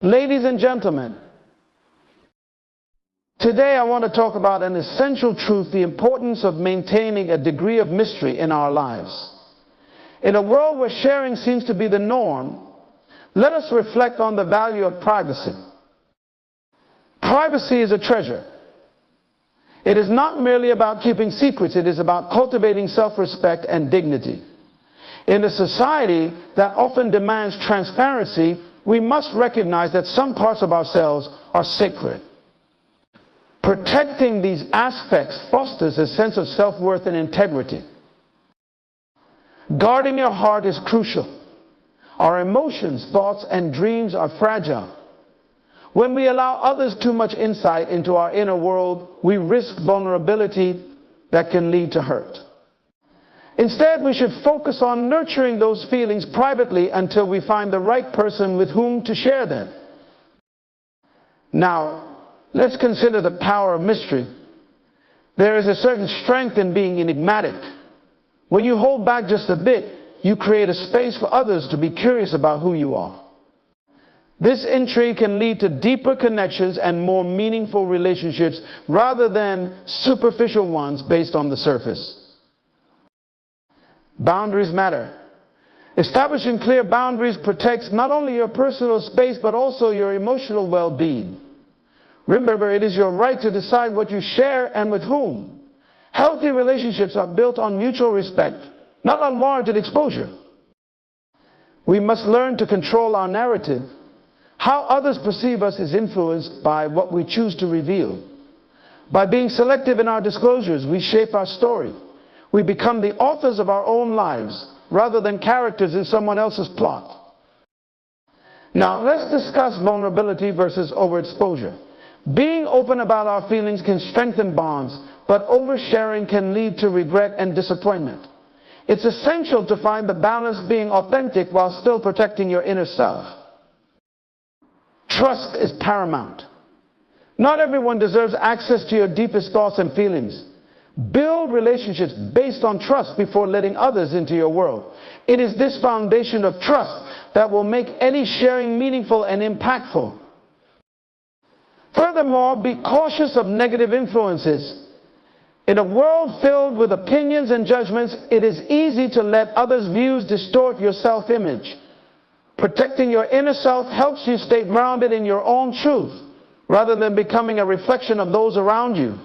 Ladies and gentlemen, today I want to talk about an essential truth, the importance of maintaining a degree of mystery in our lives. In a world where sharing seems to be the norm, let us reflect on the value of privacy. Privacy is a treasure. It is not merely about keeping secrets, it is about cultivating self-respect and dignity. In a society that often demands transparency, we must recognize that some parts of ourselves are sacred. Protecting these aspects fosters a sense of self-worth and integrity. Guarding your heart is crucial. Our emotions, thoughts, and dreams are fragile. When we allow others too much insight into our inner world, we risk vulnerability that can lead to hurt. Instead, we should focus on nurturing those feelings privately until we find the right person with whom to share them. Now, let's consider the power of mystery. There is a certain strength in being enigmatic. When you hold back just a bit, you create a space for others to be curious about who you are. This intrigue can lead to deeper connections and more meaningful relationships rather than superficial ones based on the surface. Boundaries matter. Establishing clear boundaries protects not only your personal space but also your emotional well-being. Remember, it is your right to decide what you share and with whom. Healthy relationships are built on mutual respect, not unwarranted exposure. We must learn to control our narrative. How others perceive us is influenced by what we choose to reveal. By being selective in our disclosures, we shape our story. We become the authors of our own lives rather than characters in someone else's plot. Now, let's discuss vulnerability versus overexposure. Being open about our feelings can strengthen bonds, but oversharing can lead to regret and disappointment. It's essential to find the balance, being authentic while still protecting your inner self. Trust is paramount. Not everyone deserves access to your deepest thoughts and feelings. Build relationships based on trust before letting others into your world. It is this foundation of trust that will make any sharing meaningful and impactful. Furthermore, be cautious of negative influences. In a world filled with opinions and judgments, it is easy to let others' views distort your self-image. Protecting your inner self helps you stay grounded in your own truth, rather than becoming a reflection of those around you.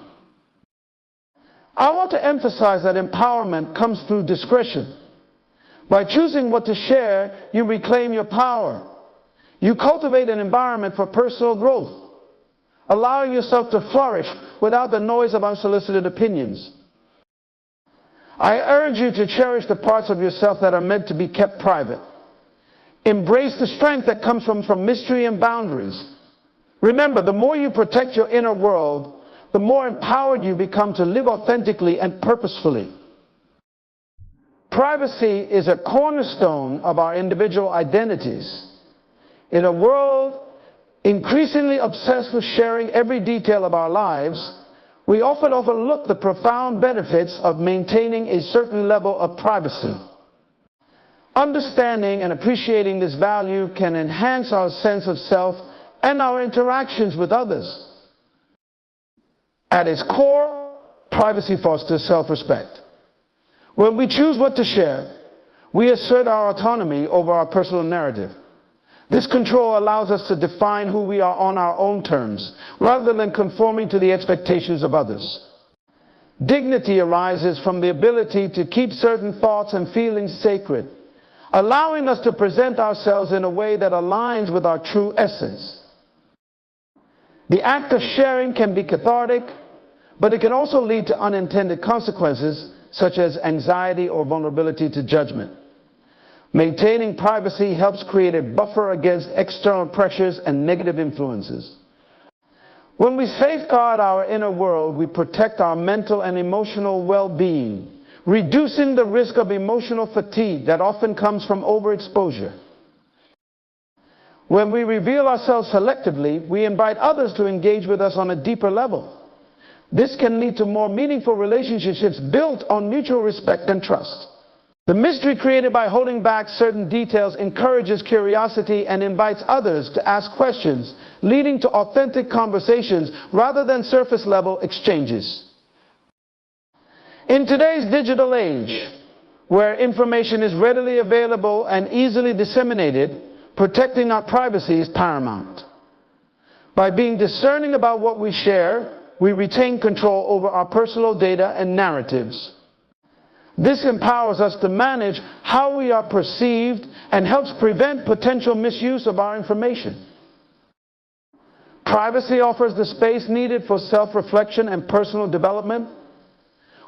I want to emphasize that empowerment comes through discretion. By choosing what to share, you reclaim your power. You cultivate an environment for personal growth, allowing yourself to flourish without the noise of unsolicited opinions. I urge you to cherish the parts of yourself that are meant to be kept private. Embrace the strength that comes from mystery and boundaries. Remember, the more you protect your inner world, the more empowered you become to live authentically and purposefully. Privacy is a cornerstone of our individual identities. In a world increasingly obsessed with sharing every detail of our lives, we often overlook the profound benefits of maintaining a certain level of privacy. Understanding and appreciating this value can enhance our sense of self and our interactions with others. At its core, privacy fosters self-respect. When we choose what to share, we assert our autonomy over our personal narrative. This control allows us to define who we are on our own terms, rather than conforming to the expectations of others. Dignity arises from the ability to keep certain thoughts and feelings sacred, allowing us to present ourselves in a way that aligns with our true essence. The act of sharing can be cathartic, but it can also lead to unintended consequences, such as anxiety or vulnerability to judgment. Maintaining privacy helps create a buffer against external pressures and negative influences. When we safeguard our inner world, we protect our mental and emotional well-being, reducing the risk of emotional fatigue that often comes from overexposure. When we reveal ourselves selectively, we invite others to engage with us on a deeper level. This can lead to more meaningful relationships built on mutual respect and trust. The mystery created by holding back certain details encourages curiosity and invites others to ask questions, leading to authentic conversations rather than surface-level exchanges. In today's digital age, where information is readily available and easily disseminated, protecting our privacy is paramount. By being discerning about what we share, we retain control over our personal data and narratives. This empowers us to manage how we are perceived and helps prevent potential misuse of our information. Privacy offers the space needed for self-reflection and personal development.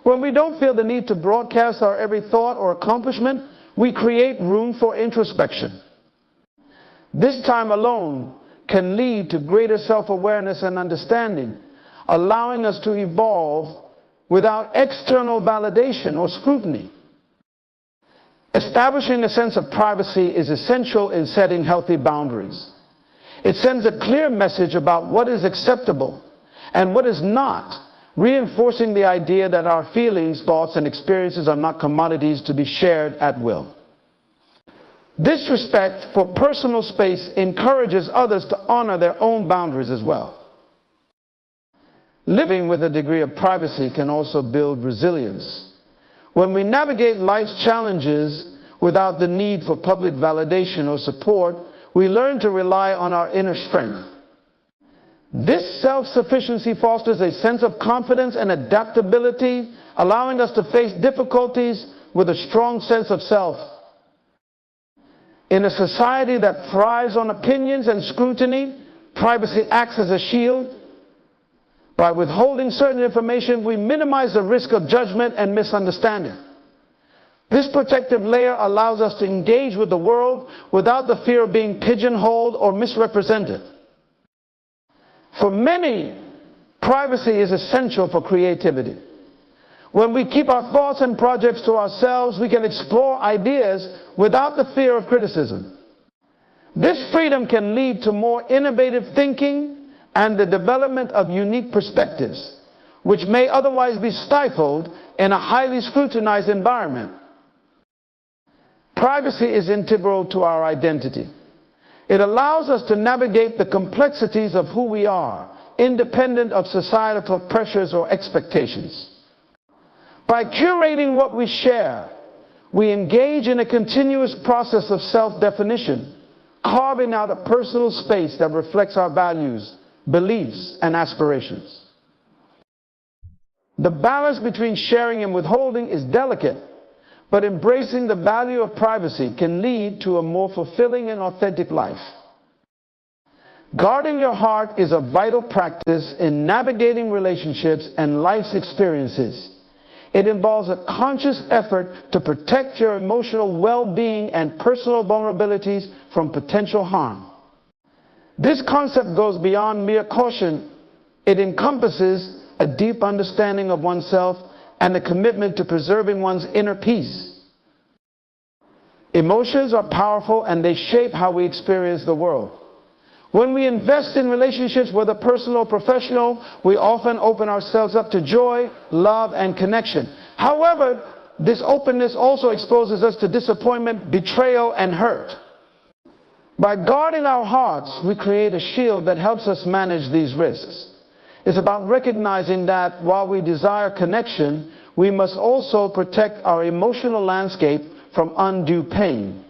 When we don't feel the need to broadcast our every thought or accomplishment, we create room for introspection. This time alone can lead to greater self-awareness and understanding, allowing us to evolve without external validation or scrutiny. Establishing a sense of privacy is essential in setting healthy boundaries. It sends a clear message about what is acceptable and what is not, reinforcing the idea that our feelings, thoughts, and experiences are not commodities to be shared at will. This respect for personal space encourages others to honor their own boundaries as well. Living with a degree of privacy can also build resilience. When we navigate life's challenges without the need for public validation or support, we learn to rely on our inner strength. This self-sufficiency fosters a sense of confidence and adaptability, allowing us to face difficulties with a strong sense of self. In a society that thrives on opinions and scrutiny, privacy acts as a shield. By withholding certain information, we minimize the risk of judgment and misunderstanding. This protective layer allows us to engage with the world without the fear of being pigeonholed or misrepresented. For many, privacy is essential for creativity. When we keep our thoughts and projects to ourselves, we can explore ideas without the fear of criticism. This freedom can lead to more innovative thinking and the development of unique perspectives, which may otherwise be stifled in a highly scrutinized environment. Privacy is integral to our identity. It allows us to navigate the complexities of who we are, independent of societal pressures or expectations. By curating what we share, we engage in a continuous process of self-definition, carving out a personal space that reflects our values, beliefs, and aspirations. The balance between sharing and withholding is delicate, but embracing the value of privacy can lead to a more fulfilling and authentic life. Guarding your heart is a vital practice in navigating relationships and life's experiences. It involves a conscious effort to protect your emotional well-being and personal vulnerabilities from potential harm. This concept goes beyond mere caution. It encompasses a deep understanding of oneself and a commitment to preserving one's inner peace. Emotions are powerful and they shape how we experience the world. When we invest in relationships, whether personal or professional, we often open ourselves up to joy, love, and connection. However, this openness also exposes us to disappointment, betrayal, and hurt. By guarding our hearts, we create a shield that helps us manage these risks. It's about recognizing that while we desire connection, we must also protect our emotional landscape from undue pain.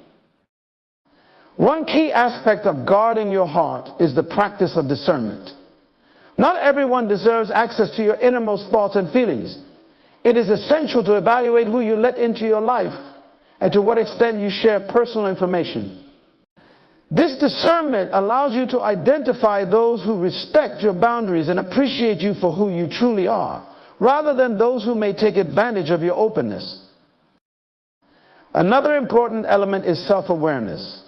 One key aspect of guarding your heart is the practice of discernment. Not everyone deserves access to your innermost thoughts and feelings. It is essential to evaluate who you let into your life and to what extent you share personal information. This discernment allows you to identify those who respect your boundaries and appreciate you for who you truly are, rather than those who may take advantage of your openness. Another important element is self-awareness.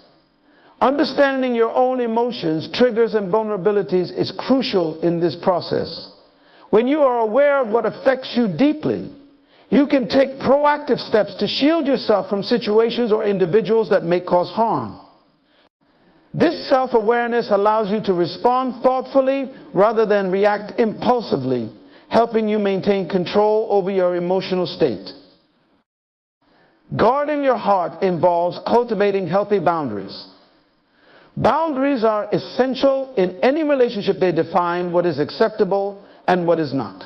Understanding your own emotions, triggers, and vulnerabilities is crucial in this process. When you are aware of what affects you deeply, you can take proactive steps to shield yourself from situations or individuals that may cause harm. This self-awareness allows you to respond thoughtfully rather than react impulsively, helping you maintain control over your emotional state. Guarding your heart involves cultivating healthy boundaries. Boundaries are essential in any relationship. They define what is acceptable and what is not.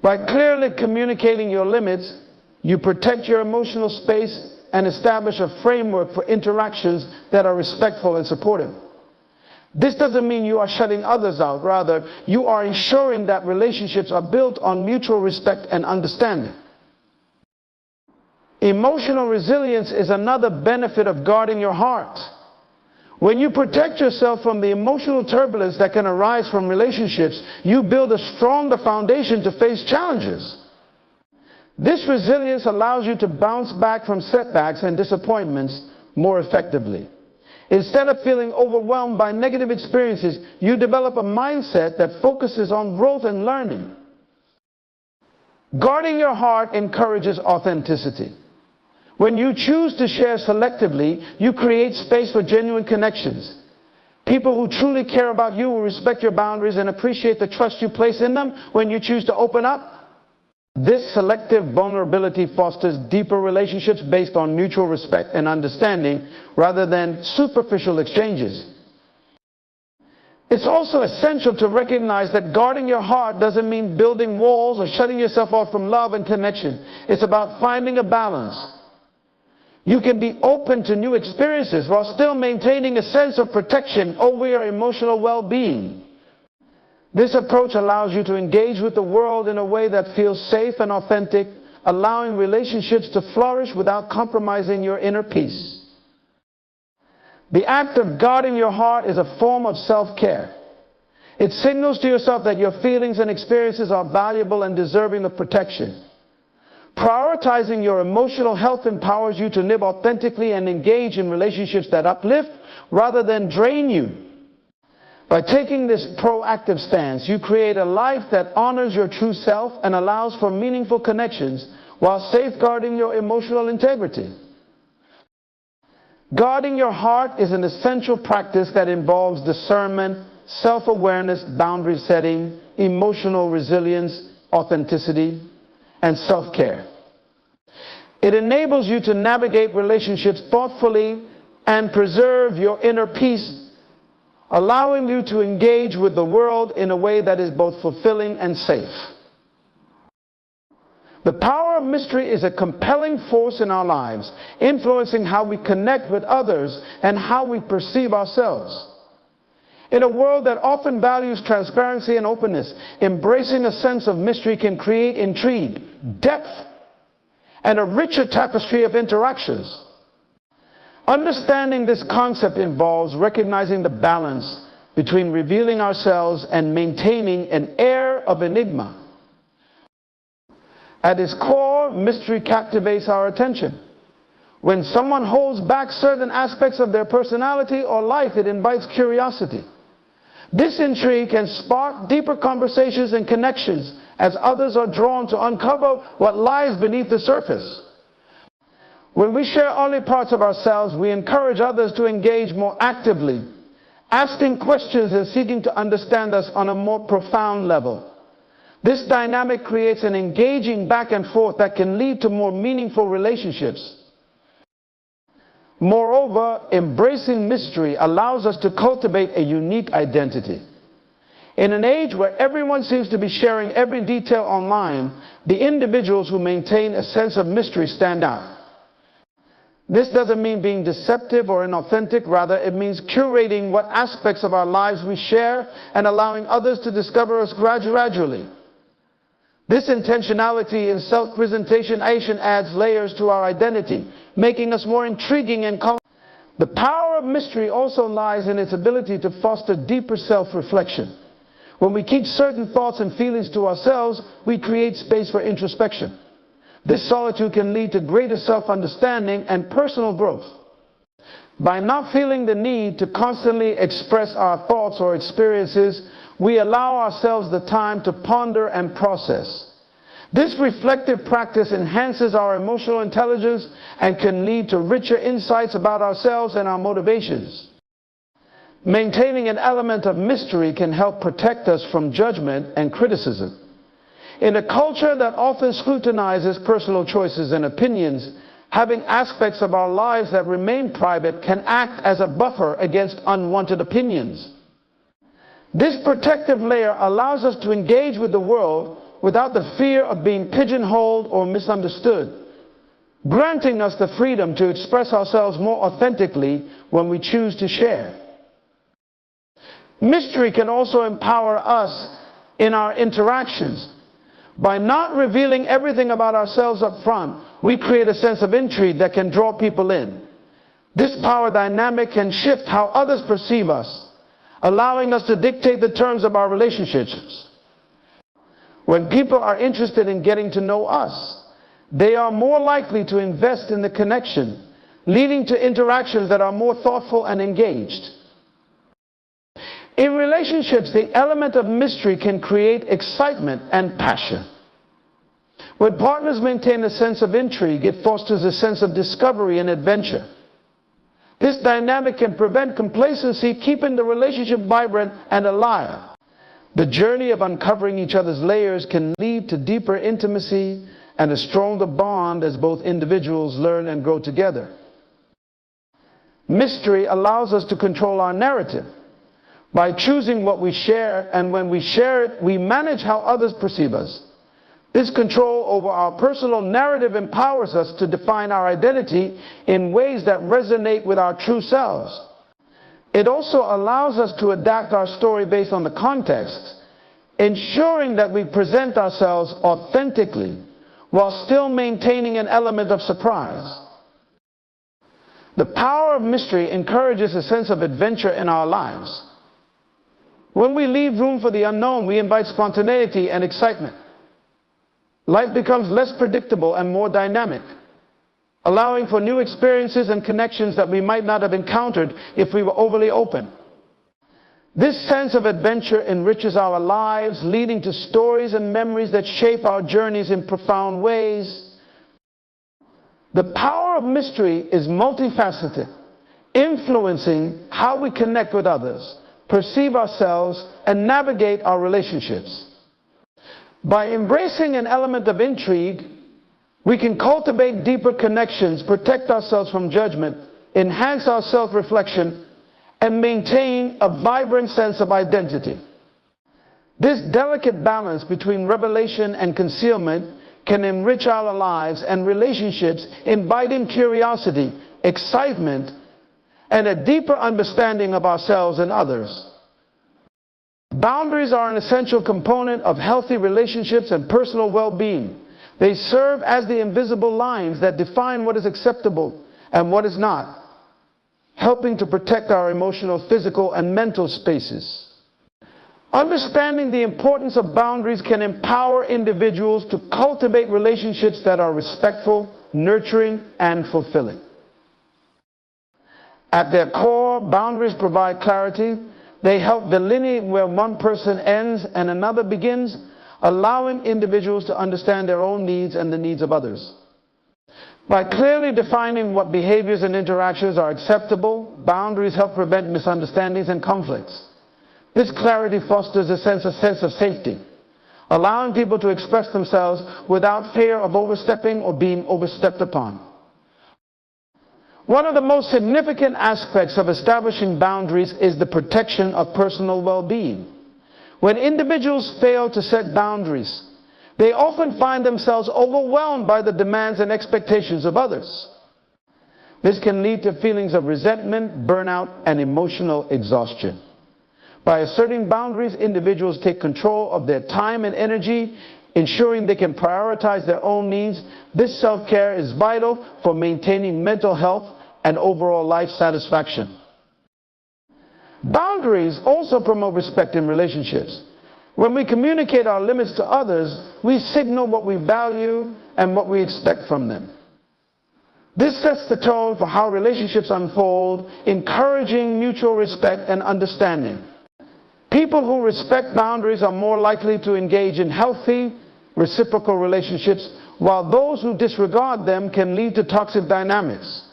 By clearly communicating your limits, you protect your emotional space and establish a framework for interactions that are respectful and supportive. This doesn't mean you are shutting others out. Rather, you are ensuring that relationships are built on mutual respect and understanding. Emotional resilience is another benefit of guarding your heart. When you protect yourself from the emotional turbulence that can arise from relationships, you build a stronger foundation to face challenges. This resilience allows you to bounce back from setbacks and disappointments more effectively. Instead of feeling overwhelmed by negative experiences, you develop a mindset that focuses on growth and learning. Guarding your heart encourages authenticity. When you choose to share selectively, you create space for genuine connections. People who truly care about you will respect your boundaries and appreciate the trust you place in them when you choose to open up. This selective vulnerability fosters deeper relationships based on mutual respect and understanding rather than superficial exchanges. It's also essential to recognize that guarding your heart doesn't mean building walls or shutting yourself off from love and connection. It's about finding a balance. You can be open to new experiences while still maintaining a sense of protection over your emotional well-being. This approach allows you to engage with the world in a way that feels safe and authentic, allowing relationships to flourish without compromising your inner peace. The act of guarding your heart is a form of self-care. It signals to yourself that your feelings and experiences are valuable and deserving of protection. Prioritizing your emotional health empowers you to live authentically and engage in relationships that uplift rather than drain you. By taking this proactive stance, you create a life that honors your true self and allows for meaningful connections while safeguarding your emotional integrity. Guarding your heart is an essential practice that involves discernment, self-awareness, boundary setting, emotional resilience, authenticity, and self-care. It enables you to navigate relationships thoughtfully and preserve your inner peace, allowing you to engage with the world in a way that is both fulfilling and safe. The power of mystery is a compelling force in our lives, influencing how we connect with others and how we perceive ourselves. In a world that often values transparency and openness, embracing a sense of mystery can create intrigue, depth, and a richer tapestry of interactions. Understanding this concept involves recognizing the balance between revealing ourselves and maintaining an air of enigma. At its core, mystery captivates our attention. When someone holds back certain aspects of their personality or life, it invites curiosity. This intrigue can spark deeper conversations and connections as others are drawn to uncover what lies beneath the surface. When we share only parts of ourselves, we encourage others to engage more actively, asking questions and seeking to understand us on a more profound level. This dynamic creates an engaging back and forth that can lead to more meaningful relationships. Moreover, embracing mystery allows us to cultivate a unique identity. In an age where everyone seems to be sharing every detail online, the individuals who maintain a sense of mystery stand out. This doesn't mean being deceptive or inauthentic. Rather, it means curating what aspects of our lives we share and allowing others to discover us gradually. This intentionality in self-presentation adds layers to our identity, making us more intriguing and colorful. The power of mystery also lies in its ability to foster deeper self-reflection. When we keep certain thoughts and feelings to ourselves, we create space for introspection. This solitude can lead to greater self-understanding and personal growth. By not feeling the need to constantly express our thoughts or experiences, we allow ourselves the time to ponder and process. This reflective practice enhances our emotional intelligence and can lead to richer insights about ourselves and our motivations. Maintaining an element of mystery can help protect us from judgment and criticism. In a culture that often scrutinizes personal choices and opinions, Having aspects of our lives that remain private can act as a buffer against unwanted opinions. This protective layer allows us to engage with the world without the fear of being pigeonholed or misunderstood, granting us the freedom to express ourselves more authentically when we choose to share. Mystery can also empower us in our interactions. By not revealing everything about ourselves up front, we create a sense of intrigue that can draw people in. This power dynamic can shift how others perceive us, allowing us to dictate the terms of our relationships. When people are interested in getting to know us, they are more likely to invest in the connection, leading to interactions that are more thoughtful and engaged. In relationships, the element of mystery can create excitement and passion. When partners maintain a sense of intrigue, it fosters a sense of discovery and adventure. This dynamic can prevent complacency, keeping the relationship vibrant and alive. The journey of uncovering each other's layers can lead to deeper intimacy and a stronger bond as both individuals learn and grow together. Mystery allows us to control our narrative. By choosing what we share, and when we share it, we manage how others perceive us. This control over our personal narrative empowers us to define our identity in ways that resonate with our true selves. It also allows us to adapt our story based on the context, ensuring that we present ourselves authentically while still maintaining an element of surprise. The power of mystery encourages a sense of adventure in our lives. When we leave room for the unknown, we invite spontaneity and excitement. Life becomes less predictable and more dynamic, allowing for new experiences and connections that we might not have encountered if we were overly open. This sense of adventure enriches our lives, leading to stories and memories that shape our journeys in profound ways. The power of mystery is multifaceted, influencing how we connect with others, perceive ourselves, and navigate our relationships. By embracing an element of intrigue, we can cultivate deeper connections, protect ourselves from judgment, enhance our self-reflection, and maintain a vibrant sense of identity. This delicate balance between revelation and concealment can enrich our lives and relationships, inviting curiosity, excitement, and a deeper understanding of ourselves and others. Boundaries are an essential component of healthy relationships and personal well-being. They serve as the invisible lines that define what is acceptable and what is not, helping to protect our emotional, physical, and mental spaces. Understanding the importance of boundaries can empower individuals to cultivate relationships that are respectful, nurturing, and fulfilling. At their core, boundaries provide clarity. They help delineate where one person ends and another begins, allowing individuals to understand their own needs and the needs of others. By clearly defining what behaviors and interactions are acceptable, boundaries help prevent misunderstandings and conflicts. This clarity fosters a sense of safety, allowing people to express themselves without fear of overstepping or being overstepped upon. One of the most significant aspects of establishing boundaries is the protection of personal well-being. When individuals fail to set boundaries, they often find themselves overwhelmed by the demands and expectations of others. This can lead to feelings of resentment, burnout, and emotional exhaustion. By asserting boundaries, individuals take control of their time and energy, ensuring they can prioritize their own needs. This self-care is vital for maintaining mental health and overall life satisfaction. Boundaries also promote respect in relationships. When we communicate our limits to others, we signal what we value and what we expect from them. This sets the tone for how relationships unfold, encouraging mutual respect and understanding. People who respect boundaries are more likely to engage in healthy, reciprocal relationships, while those who disregard them can lead to toxic dynamics.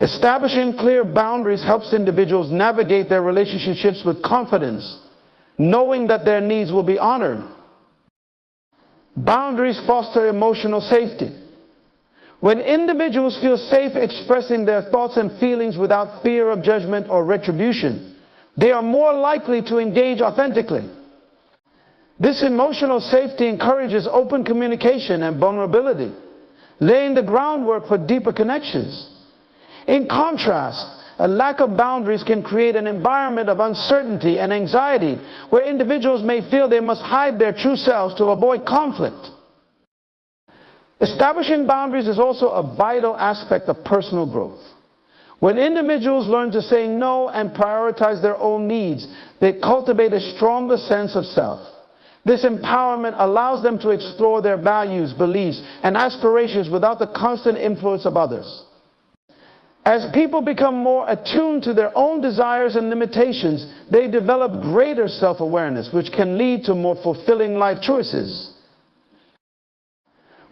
Establishing clear boundaries helps individuals navigate their relationships with confidence, knowing that their needs will be honored. Boundaries foster emotional safety. When individuals feel safe expressing their thoughts and feelings without fear of judgment or retribution, they are more likely to engage authentically. This emotional safety encourages open communication and vulnerability, laying the groundwork for deeper connections. In contrast, a lack of boundaries can create an environment of uncertainty and anxiety where individuals may feel they must hide their true selves to avoid conflict. Establishing boundaries is also a vital aspect of personal growth. When individuals learn to say no and prioritize their own needs, they cultivate a stronger sense of self. This empowerment allows them to explore their values, beliefs, and aspirations without the constant influence of others. As people become more attuned to their own desires and limitations, they develop greater self-awareness, which can lead to more fulfilling life choices.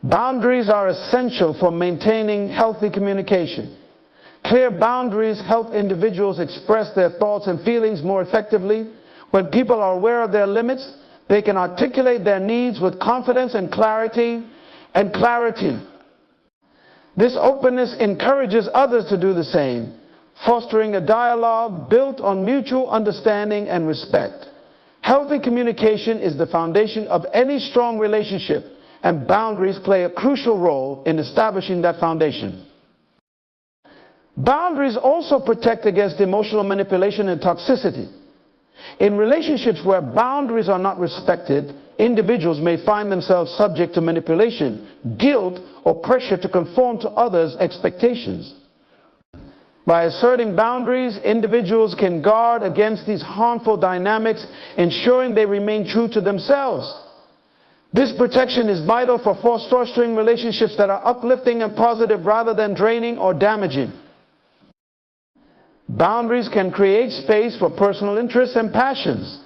Boundaries are essential for maintaining healthy communication. Clear boundaries help individuals express their thoughts and feelings more effectively. When people are aware of their limits, they can articulate their needs with confidence and clarity. This openness encourages others to do the same, fostering a dialogue built on mutual understanding and respect. Healthy communication is the foundation of any strong relationship, and boundaries play a crucial role in establishing that foundation. Boundaries also protect against emotional manipulation and toxicity. In relationships where boundaries are not respected, individuals may find themselves subject to manipulation, guilt, or pressure to conform to others' expectations. By asserting boundaries, individuals can guard against these harmful dynamics, ensuring they remain true to themselves. This protection is vital for fostering relationships that are uplifting and positive rather than draining or damaging. Boundaries can create space for personal interests and passions.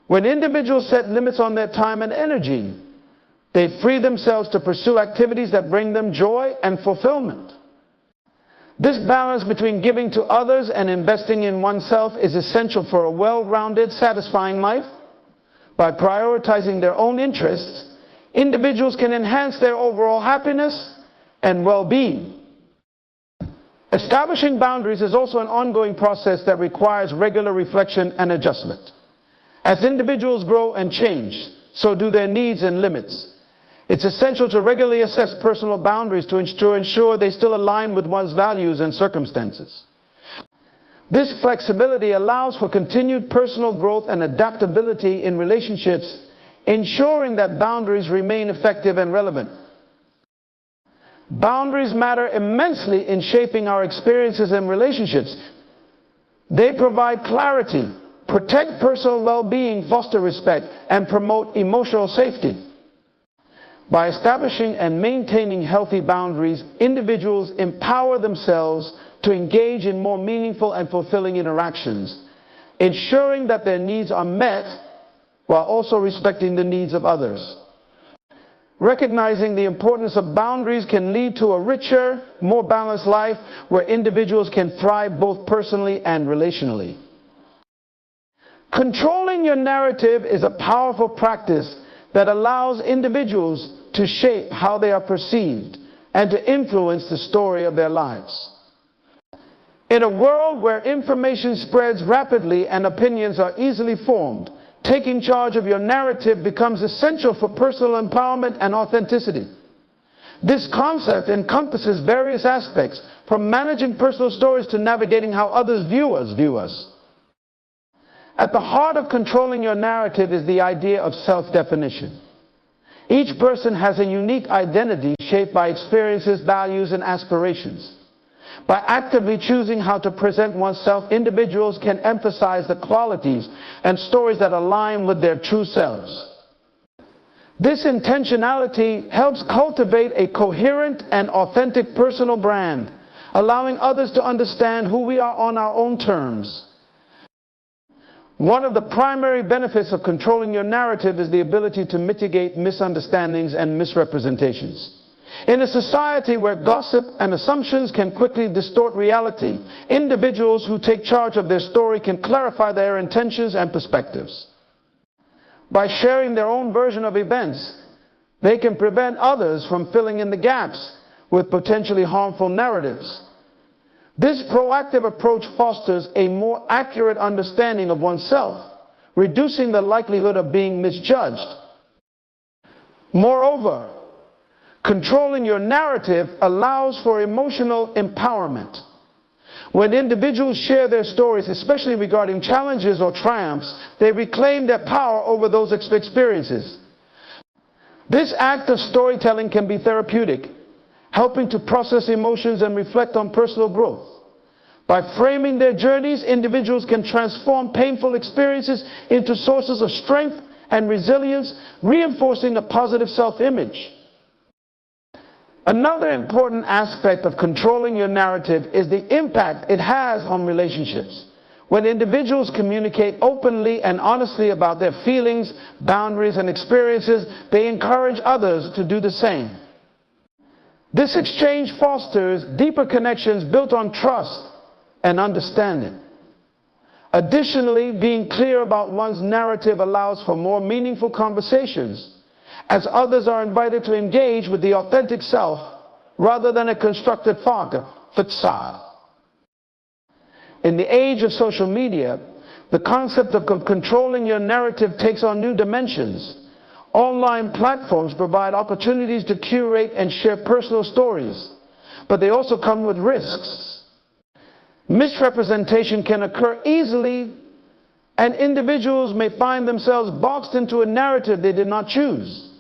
When individuals set limits on their time and energy, they free themselves to pursue activities that bring them joy and fulfillment. This balance between giving to others and investing in oneself is essential for a well-rounded, satisfying life. By prioritizing their own interests, individuals can enhance their overall happiness and well-being. Establishing boundaries is also an ongoing process that requires regular reflection and adjustment. As individuals grow and change, so do their needs and limits. It's essential to regularly assess personal boundaries to ensure they still align with one's values and circumstances. This flexibility allows for continued personal growth and adaptability in relationships, ensuring that boundaries remain effective and relevant. Boundaries matter immensely in shaping our experiences and relationships. They provide clarity, protect personal well-being, foster respect, and promote emotional safety. By establishing and maintaining healthy boundaries, individuals empower themselves to engage in more meaningful and fulfilling interactions, ensuring that their needs are met while also respecting the needs of others. Recognizing the importance of boundaries can lead to a richer, more balanced life where individuals can thrive both personally and relationally. Controlling your narrative is a powerful practice that allows individuals to shape how they are perceived and to influence the story of their lives. In a world where information spreads rapidly and opinions are easily formed, taking charge of your narrative becomes essential for personal empowerment and authenticity. This concept encompasses various aspects, from managing personal stories to navigating how others view us. At the heart of controlling your narrative is the idea of self-definition. Each person has a unique identity shaped by experiences, values, and aspirations. By actively choosing how to present oneself, individuals can emphasize the qualities and stories that align with their true selves. This intentionality helps cultivate a coherent and authentic personal brand, allowing others to understand who we are on our own terms. One of the primary benefits of controlling your narrative is the ability to mitigate misunderstandings and misrepresentations. In a society where gossip and assumptions can quickly distort reality, individuals who take charge of their story can clarify their intentions and perspectives. By sharing their own version of events, they can prevent others from filling in the gaps, with potentially harmful narratives. This proactive approach fosters a more accurate understanding of oneself, reducing the likelihood of being misjudged. Moreover, controlling your narrative allows for emotional empowerment. When individuals share their stories, especially regarding challenges or triumphs, they reclaim their power over those experiences. This act of storytelling can be therapeutic, helping to process emotions and reflect on personal growth. By framing their journeys, individuals can transform painful experiences into sources of strength and resilience, reinforcing a positive self-image. Another important aspect of controlling your narrative is the impact it has on relationships. When individuals communicate openly and honestly about their feelings, boundaries, and experiences, they encourage others to do the same. This exchange fosters deeper connections built on trust and understanding. Additionally, being clear about one's narrative allows for more meaningful conversations, as others are invited to engage with the authentic self rather than a constructed facade. In the age of social media, the concept of controlling your narrative takes on new dimensions. Online platforms provide opportunities to curate and share personal stories, but they also come with risks. Misrepresentation can occur easily, and individuals may find themselves boxed into a narrative they did not choose.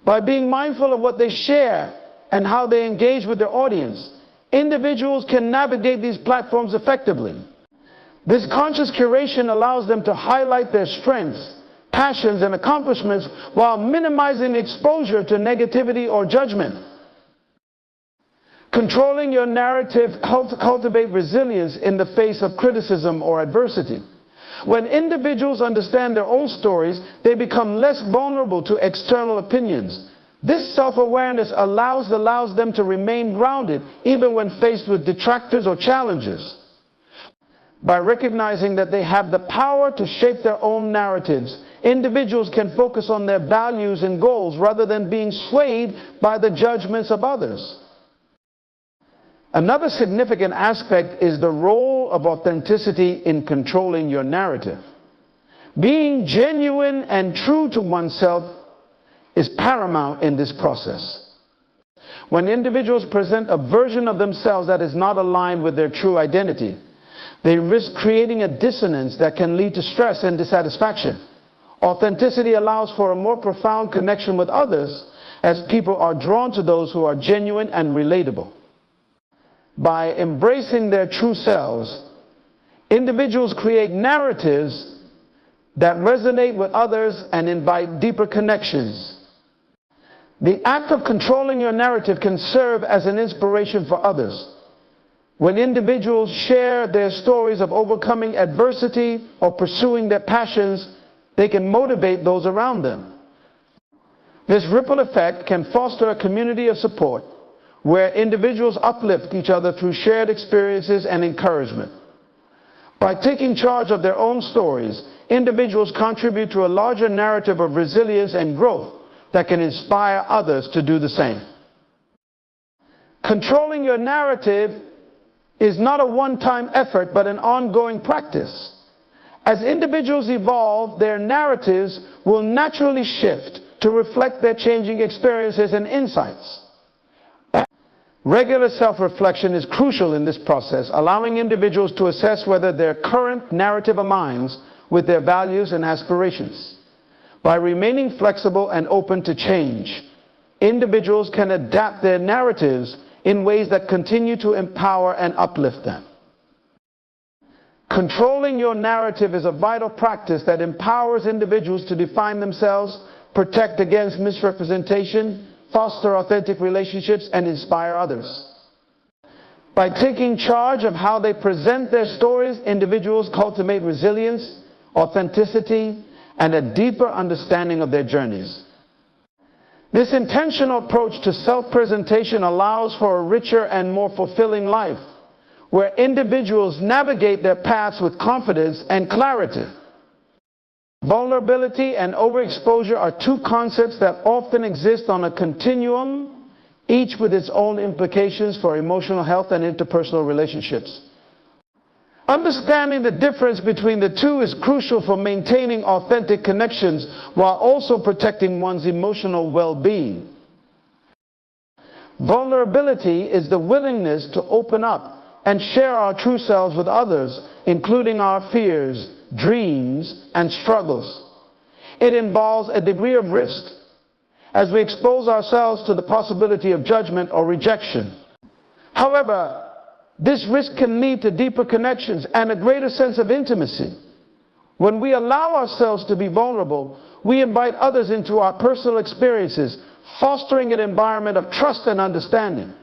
By being mindful of what they share and how they engage with their audience, individuals can navigate these platforms effectively. This conscious curation allows them to highlight their strengths, passions, and accomplishments while minimizing exposure to negativity or judgment. Controlling your narrative cultivates resilience in the face of criticism or adversity. When individuals understand their own stories, they become less vulnerable to external opinions. This self-awareness allows them to remain grounded even when faced with detractors or challenges. By recognizing that they have the power to shape their own narratives, individuals can focus on their values and goals rather than being swayed by the judgments of others. Another significant aspect is the role of authenticity in controlling your narrative. Being genuine and true to oneself is paramount in this process. When individuals present a version of themselves that is not aligned with their true identity, they risk creating a dissonance that can lead to stress and dissatisfaction. Authenticity allows for a more profound connection with others, as people are drawn to those who are genuine and relatable. By embracing their true selves, individuals create narratives that resonate with others and invite deeper connections. The act of controlling your narrative can serve as an inspiration for others. When individuals share their stories of overcoming adversity or pursuing their passions, they can motivate those around them. This ripple effect can foster a community of support, where individuals uplift each other through shared experiences and encouragement. By taking charge of their own stories, individuals contribute to a larger narrative of resilience and growth that can inspire others to do the same. Controlling your narrative is not a one-time effort, but an ongoing practice. As individuals evolve, their narratives will naturally shift to reflect their changing experiences and insights. Regular self-reflection is crucial in this process, allowing individuals to assess whether their current narrative aligns with their values and aspirations. By remaining flexible and open to change, individuals can adapt their narratives in ways that continue to empower and uplift them. Controlling your narrative is a vital practice that empowers individuals to define themselves, protect against misrepresentation, foster authentic relationships, and inspire others. By taking charge of how they present their stories, individuals cultivate resilience, authenticity, and a deeper understanding of their journeys. This intentional approach to self-presentation allows for a richer and more fulfilling life, where individuals navigate their paths with confidence and clarity. Vulnerability and overexposure are two concepts that often exist on a continuum, each with its own implications for emotional health and interpersonal relationships. Understanding the difference between the two is crucial for maintaining authentic connections while also protecting one's emotional well-being. Vulnerability is the willingness to open up and share our true selves with others, including our fears, dreams, and struggles. It involves a degree of risk as we expose ourselves to the possibility of judgment or rejection. However, this risk can lead to deeper connections and a greater sense of intimacy. When we allow ourselves to be vulnerable, we invite others into our personal experiences, fostering an environment of trust and understanding.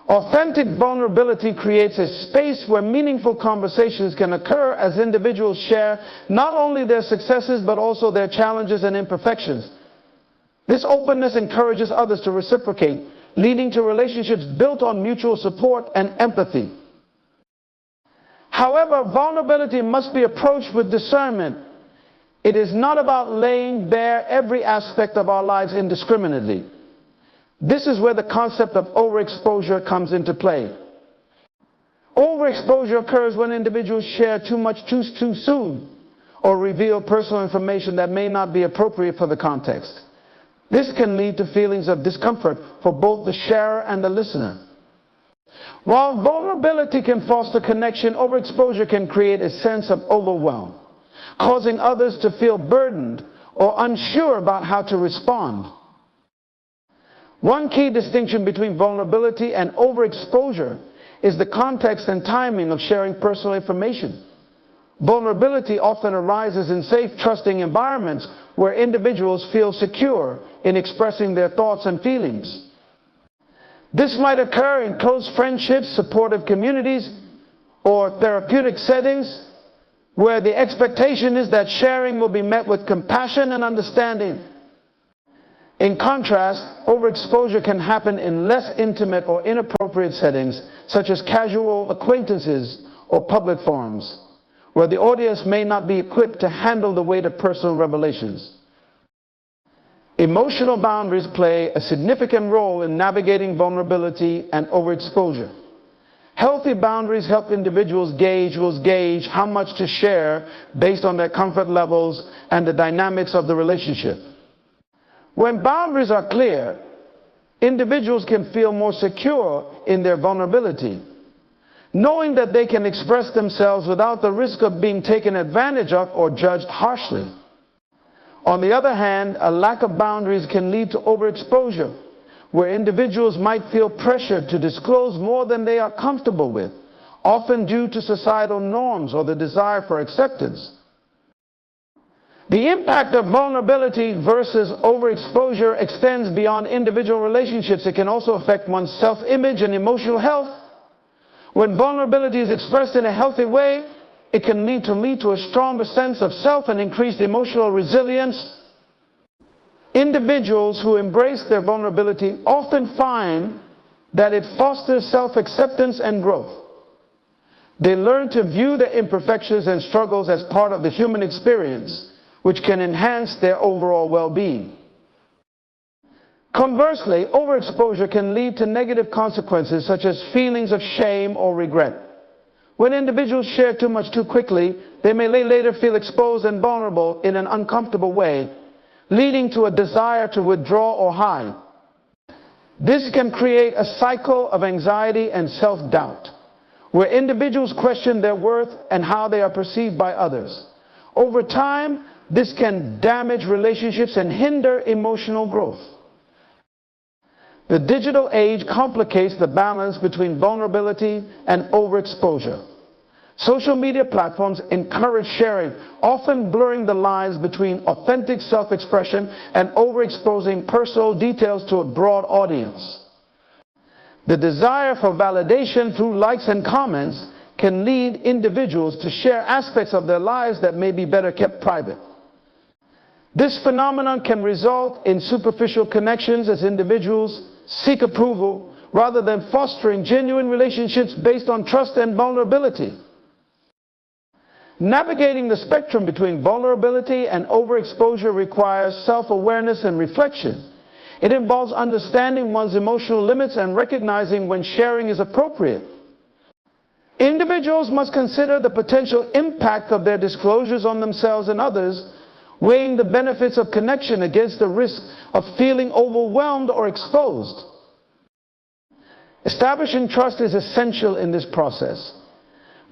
Authentic vulnerability creates a space where meaningful conversations can occur as individuals share not only their successes but also their challenges and imperfections. This openness encourages others to reciprocate, leading to relationships built on mutual support and empathy. However, vulnerability must be approached with discernment. It is not about laying bare every aspect of our lives indiscriminately. This is where the concept of overexposure comes into play. Overexposure occurs when individuals share too much too soon or reveal personal information that may not be appropriate for the context. This can lead to feelings of discomfort for both the sharer and the listener. While vulnerability can foster connection, overexposure can create a sense of overwhelm, causing others to feel burdened or unsure about how to respond. One key distinction between vulnerability and overexposure is the context and timing of sharing personal information. Vulnerability often arises in safe, trusting environments where individuals feel secure in expressing their thoughts and feelings. This might occur in close friendships, supportive communities, or therapeutic settings where the expectation is that sharing will be met with compassion and understanding. In contrast, overexposure can happen in less intimate or inappropriate settings, such as casual acquaintances or public forums, where the audience may not be equipped to handle the weight of personal revelations. Emotional boundaries play a significant role in navigating vulnerability and overexposure. Healthy boundaries help individuals gauge how much to share based on their comfort levels and the dynamics of the relationship. When boundaries are clear, individuals can feel more secure in their vulnerability, knowing that they can express themselves without the risk of being taken advantage of or judged harshly. On the other hand, a lack of boundaries can lead to overexposure, where individuals might feel pressured to disclose more than they are comfortable with, often due to societal norms or the desire for acceptance. The impact of vulnerability versus overexposure extends beyond individual relationships. It can also affect one's self-image and emotional health. When vulnerability is expressed in a healthy way, it can lead to a stronger sense of self and increased emotional resilience. Individuals who embrace their vulnerability often find that it fosters self-acceptance and growth. They learn to view their imperfections and struggles as part of the human experience, which can enhance their overall well-being. Conversely, overexposure can lead to negative consequences such as feelings of shame or regret. When individuals share too much too quickly, they may later feel exposed and vulnerable in an uncomfortable way, leading to a desire to withdraw or hide. This can create a cycle of anxiety and self-doubt, where individuals question their worth and how they are perceived by others. Over time, this can damage relationships and hinder emotional growth. The digital age complicates the balance between vulnerability and overexposure. Social media platforms encourage sharing, often blurring the lines between authentic self-expression and overexposing personal details to a broad audience. The desire for validation through likes and comments can lead individuals to share aspects of their lives that may be better kept private. This phenomenon can result in superficial connections as individuals seek approval rather than fostering genuine relationships based on trust and vulnerability. Navigating the spectrum between vulnerability and overexposure requires self-awareness and reflection. It involves understanding one's emotional limits and recognizing when sharing is appropriate. Individuals must consider the potential impact of their disclosures on themselves and others, weighing the benefits of connection against the risk of feeling overwhelmed or exposed. Establishing trust is essential in this process.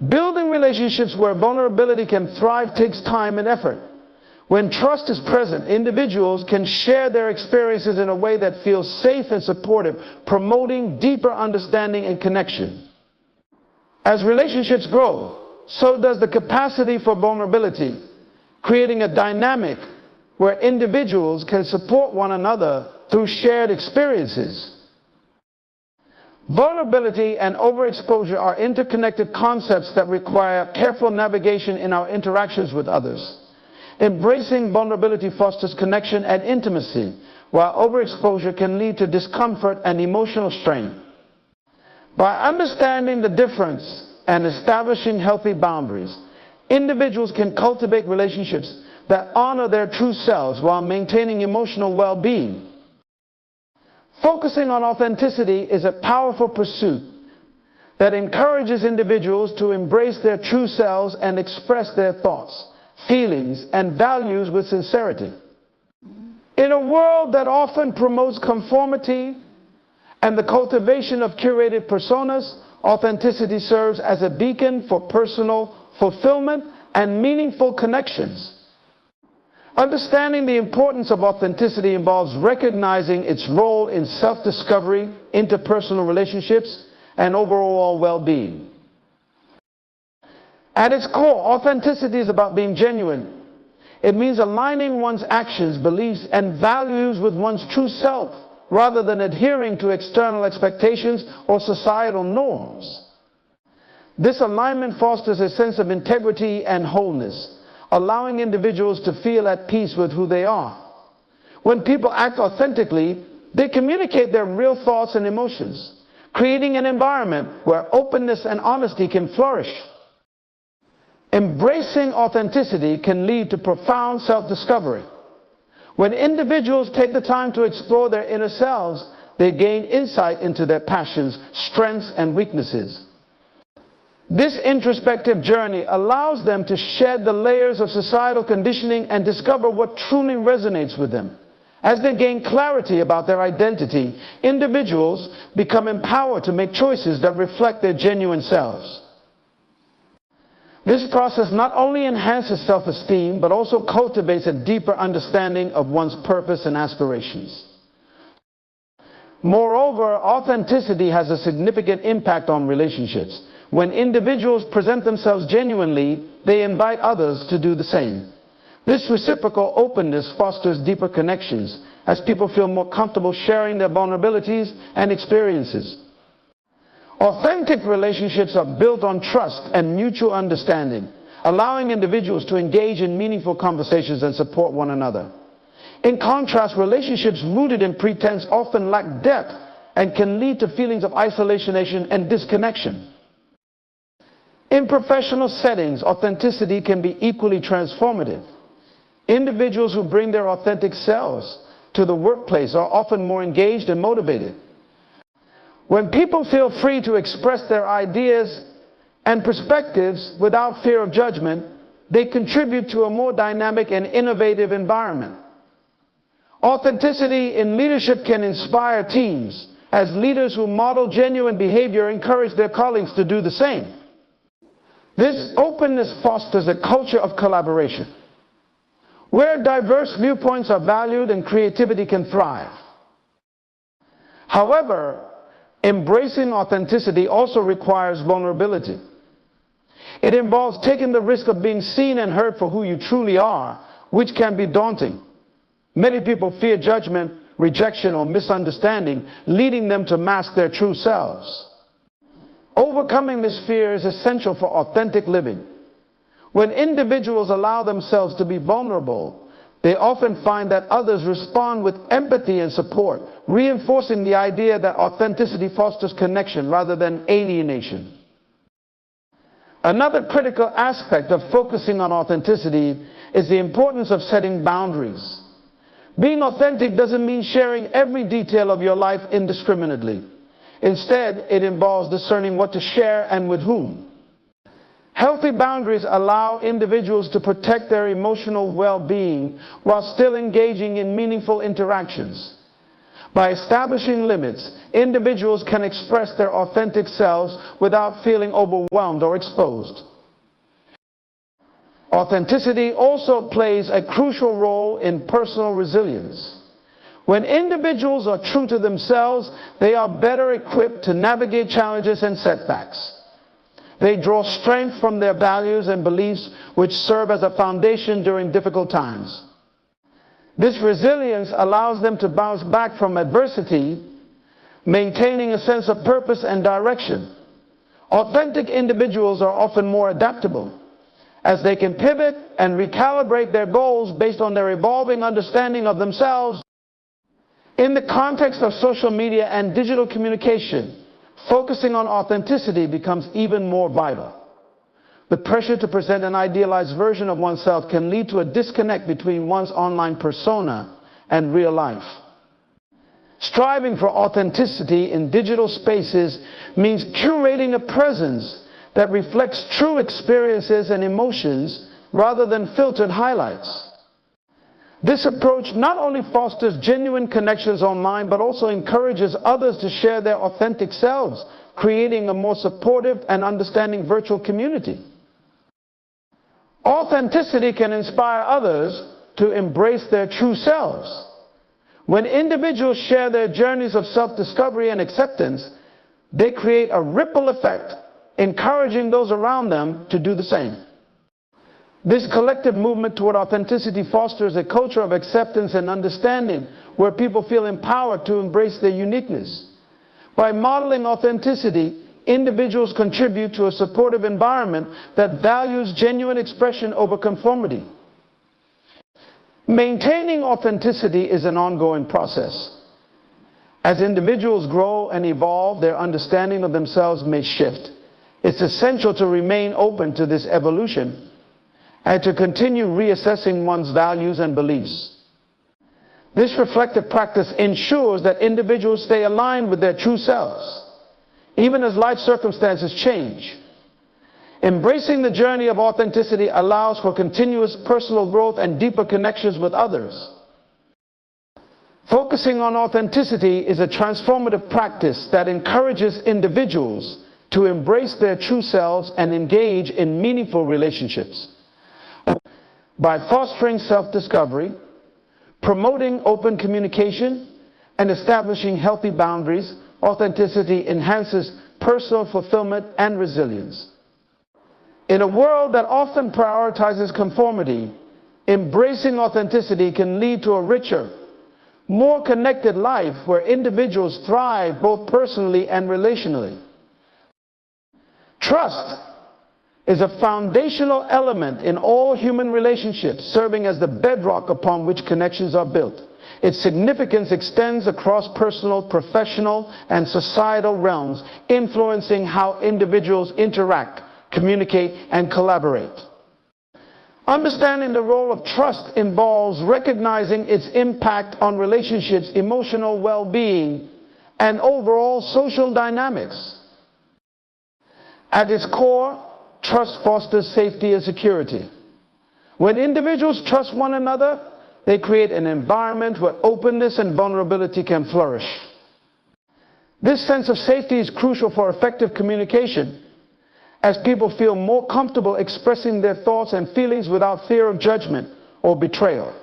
Building relationships where vulnerability can thrive takes time and effort. When trust is present, individuals can share their experiences in a way that feels safe and supportive, promoting deeper understanding and connection. As relationships grow, so does the capacity for vulnerability, creating a dynamic where individuals can support one another through shared experiences. Vulnerability and overexposure are interconnected concepts that require careful navigation in our interactions with others. Embracing vulnerability fosters connection and intimacy, while overexposure can lead to discomfort and emotional strain. By understanding the difference and establishing healthy boundaries, individuals can cultivate relationships that honor their true selves while maintaining emotional well-being. Focusing on authenticity is a powerful pursuit that encourages individuals to embrace their true selves and express their thoughts, feelings, and values with sincerity. In a world that often promotes conformity and the cultivation of curated personas, authenticity serves as a beacon for personal fulfillment and meaningful connections. Understanding the importance of authenticity involves recognizing its role in self-discovery, interpersonal relationships, and overall well-being. At its core, authenticity is about being genuine. It means aligning one's actions, beliefs, and values with one's true self, rather than adhering to external expectations or societal norms. This alignment fosters a sense of integrity and wholeness, allowing individuals to feel at peace with who they are. When people act authentically, they communicate their real thoughts and emotions, creating an environment where openness and honesty can flourish. Embracing authenticity can lead to profound self-discovery. When individuals take the time to explore their inner selves, they gain insight into their passions, strengths, and weaknesses. This introspective journey allows them to shed the layers of societal conditioning and discover what truly resonates with them. As they gain clarity about their identity, individuals become empowered to make choices that reflect their genuine selves. This process not only enhances self-esteem, but also cultivates a deeper understanding of one's purpose and aspirations. Moreover, authenticity has a significant impact on relationships. When individuals present themselves genuinely, they invite others to do the same. This reciprocal openness fosters deeper connections, as people feel more comfortable sharing their vulnerabilities and experiences. Authentic relationships are built on trust and mutual understanding, allowing individuals to engage in meaningful conversations and support one another. In contrast, relationships rooted in pretense often lack depth and can lead to feelings of isolation and disconnection. In professional settings, authenticity can be equally transformative. Individuals who bring their authentic selves to the workplace are often more engaged and motivated. When people feel free to express their ideas and perspectives without fear of judgment, they contribute to a more dynamic and innovative environment. Authenticity in leadership can inspire teams, as leaders who model genuine behavior encourage their colleagues to do the same. This openness fosters a culture of collaboration, where diverse viewpoints are valued and creativity can thrive. However, embracing authenticity also requires vulnerability. It involves taking the risk of being seen and heard for who you truly are, which can be daunting. Many people fear judgment, rejection, or misunderstanding, leading them to mask their true selves. Overcoming this fear is essential for authentic living. When individuals allow themselves to be vulnerable, they often find that others respond with empathy and support, reinforcing the idea that authenticity fosters connection rather than alienation. Another critical aspect of focusing on authenticity is the importance of setting boundaries. Being authentic doesn't mean sharing every detail of your life indiscriminately. Instead, it involves discerning what to share and with whom. Healthy boundaries allow individuals to protect their emotional well-being while still engaging in meaningful interactions. By establishing limits, individuals can express their authentic selves without feeling overwhelmed or exposed. Authenticity also plays a crucial role in personal resilience. When individuals are true to themselves, they are better equipped to navigate challenges and setbacks. They draw strength from their values and beliefs, which serve as a foundation during difficult times. This resilience allows them to bounce back from adversity, maintaining a sense of purpose and direction. Authentic individuals are often more adaptable, as they can pivot and recalibrate their goals based on their evolving understanding of themselves. In the context of social media and digital communication, focusing on authenticity becomes even more vital. The pressure to present an idealized version of oneself can lead to a disconnect between one's online persona and real life. Striving for authenticity in digital spaces means curating a presence that reflects true experiences and emotions rather than filtered highlights. This approach not only fosters genuine connections online, but also encourages others to share their authentic selves, creating a more supportive and understanding virtual community. Authenticity can inspire others to embrace their true selves. When individuals share their journeys of self-discovery and acceptance, they create a ripple effect, encouraging those around them to do the same. This collective movement toward authenticity fosters a culture of acceptance and understanding where people feel empowered to embrace their uniqueness. By modeling authenticity, individuals contribute to a supportive environment that values genuine expression over conformity. Maintaining authenticity is an ongoing process. As individuals grow and evolve, their understanding of themselves may shift. It's essential to remain open to this evolution and to continue reassessing one's values and beliefs. This reflective practice ensures that individuals stay aligned with their true selves, even as life circumstances change. Embracing the journey of authenticity allows for continuous personal growth and deeper connections with others. Focusing on authenticity is a transformative practice that encourages individuals to embrace their true selves and engage in meaningful relationships. By fostering self-discovery, promoting open communication, and establishing healthy boundaries, authenticity enhances personal fulfillment and resilience. In a world that often prioritizes conformity, embracing authenticity can lead to a richer, more connected life where individuals thrive both personally and relationally. Trust is a foundational element in all human relationships, serving as the bedrock upon which connections are built. Its significance extends across personal, professional, and societal realms, influencing how individuals interact, communicate, and collaborate. Understanding the role of trust involves recognizing its impact on relationships, emotional well-being, and overall social dynamics. At its core, trust fosters safety and security. When individuals trust one another, they create an environment where openness and vulnerability can flourish. This sense of safety is crucial for effective communication, as people feel more comfortable expressing their thoughts and feelings without fear of judgment or betrayal.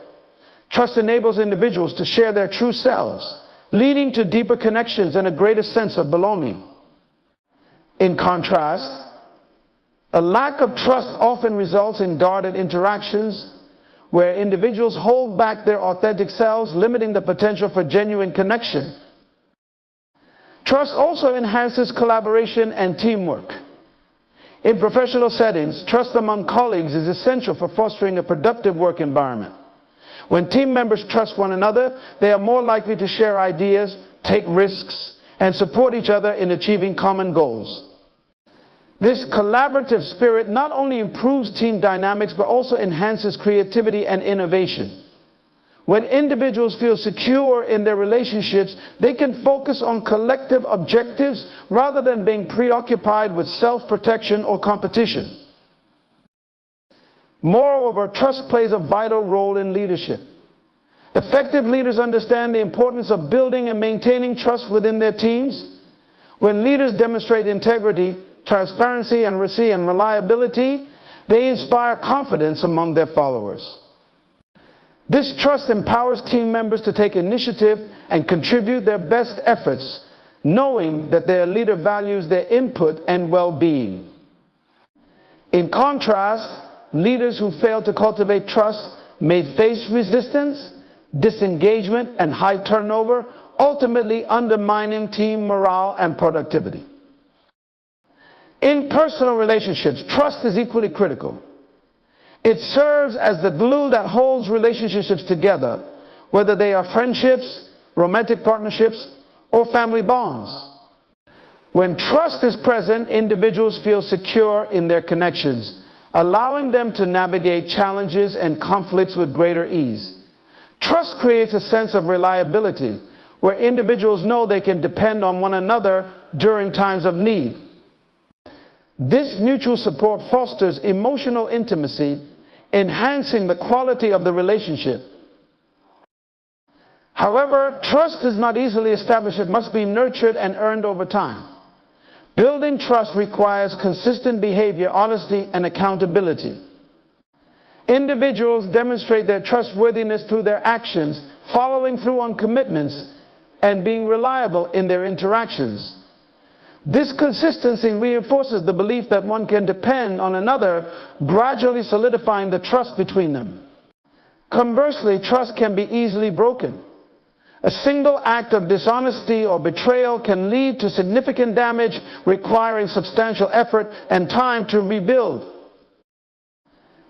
Trust enables individuals to share their true selves, leading to deeper connections and a greater sense of belonging. In contrast, a lack of trust often results in guarded interactions where individuals hold back their authentic selves, limiting the potential for genuine connection. Trust also enhances collaboration and teamwork. In professional settings, trust among colleagues is essential for fostering a productive work environment. When team members trust one another, they are more likely to share ideas, take risks, and support each other in achieving common goals. This collaborative spirit not only improves team dynamics, but also enhances creativity and innovation. When individuals feel secure in their relationships, they can focus on collective objectives rather than being preoccupied with self-protection or competition. Moreover, trust plays a vital role in leadership. Effective leaders understand the importance of building and maintaining trust within their teams. When leaders demonstrate integrity, transparency, and reliability, they inspire confidence among their followers. This trust empowers team members to take initiative and contribute their best efforts, knowing that their leader values their input and well-being. In contrast, leaders who fail to cultivate trust may face resistance, disengagement, and high turnover, ultimately undermining team morale and productivity. In personal relationships, trust is equally critical. It serves as the glue that holds relationships together, whether they are friendships, romantic partnerships, or family bonds. When trust is present, individuals feel secure in their connections, allowing them to navigate challenges and conflicts with greater ease. Trust creates a sense of reliability, where individuals know they can depend on one another during times of need. This mutual support fosters emotional intimacy, enhancing the quality of the relationship. However, trust is not easily established. It must be nurtured and earned over time. Building trust requires consistent behavior, honesty, and accountability. Individuals demonstrate their trustworthiness through their actions, following through on commitments, and being reliable in their interactions. This consistency reinforces the belief that one can depend on another, gradually solidifying the trust between them. Conversely, trust can be easily broken. A single act of dishonesty or betrayal can lead to significant damage, requiring substantial effort and time to rebuild.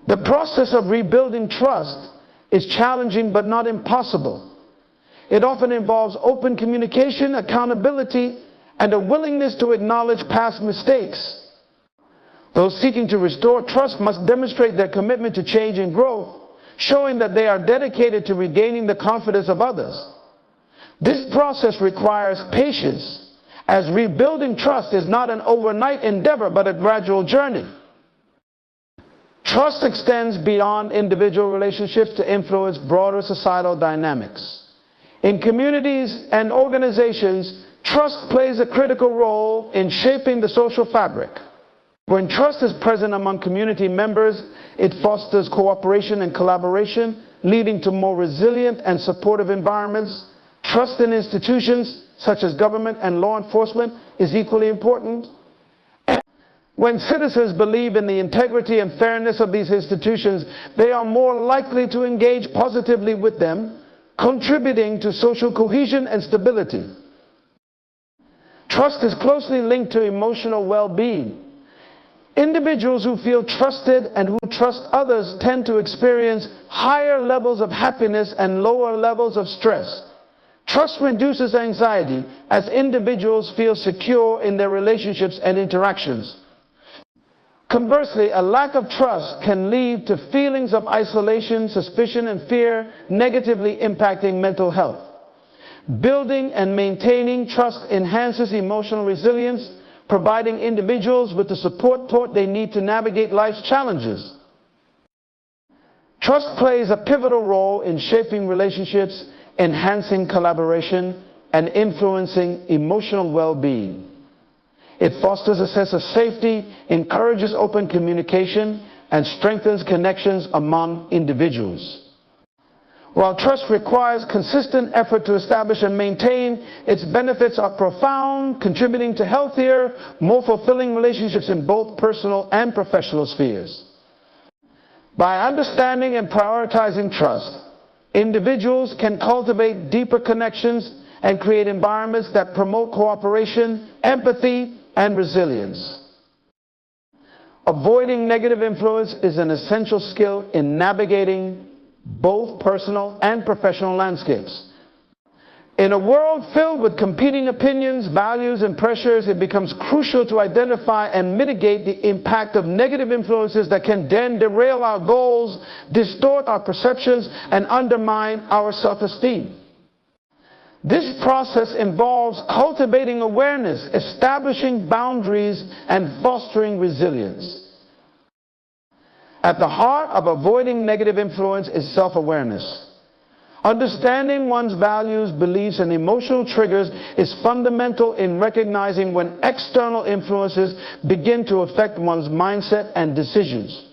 The process of rebuilding trust is challenging but not impossible. It often involves open communication, accountability, and a willingness to acknowledge past mistakes. Those seeking to restore trust must demonstrate their commitment to change and growth, showing that they are dedicated to regaining the confidence of others. This process requires patience, as rebuilding trust is not an overnight endeavor but a gradual journey. Trust extends beyond individual relationships to influence broader societal dynamics. In communities and organizations, trust plays a critical role in shaping the social fabric. When trust is present among community members, it fosters cooperation and collaboration, leading to more resilient and supportive environments. Trust in institutions, such as government and law enforcement, is equally important. When citizens believe in the integrity and fairness of these institutions, they are more likely to engage positively with them, contributing to social cohesion and stability. Trust is closely linked to emotional well-being. Individuals who feel trusted and who trust others tend to experience higher levels of happiness and lower levels of stress. Trust reduces anxiety as individuals feel secure in their relationships and interactions. Conversely, a lack of trust can lead to feelings of isolation, suspicion, and fear, negatively impacting mental health. Building and maintaining trust enhances emotional resilience, providing individuals with the support they need to navigate life's challenges. Trust plays a pivotal role in shaping relationships, enhancing collaboration, and influencing emotional well-being. It fosters a sense of safety, encourages open communication, and strengthens connections among individuals. While trust requires consistent effort to establish and maintain, its benefits are profound, contributing to healthier, more fulfilling relationships in both personal and professional spheres. By understanding and prioritizing trust, individuals can cultivate deeper connections and create environments that promote cooperation, empathy, and resilience. Avoiding negative influence is an essential skill in navigating both personal and professional landscapes. In a world filled with competing opinions, values, and pressures, it becomes crucial to identify and mitigate the impact of negative influences that can then derail our goals, distort our perceptions, and undermine our self-esteem. This process involves cultivating awareness, establishing boundaries, and fostering resilience. At the heart of avoiding negative influence is self-awareness. Understanding one's values, beliefs, and emotional triggers is fundamental in recognizing when external influences begin to affect one's mindset and decisions.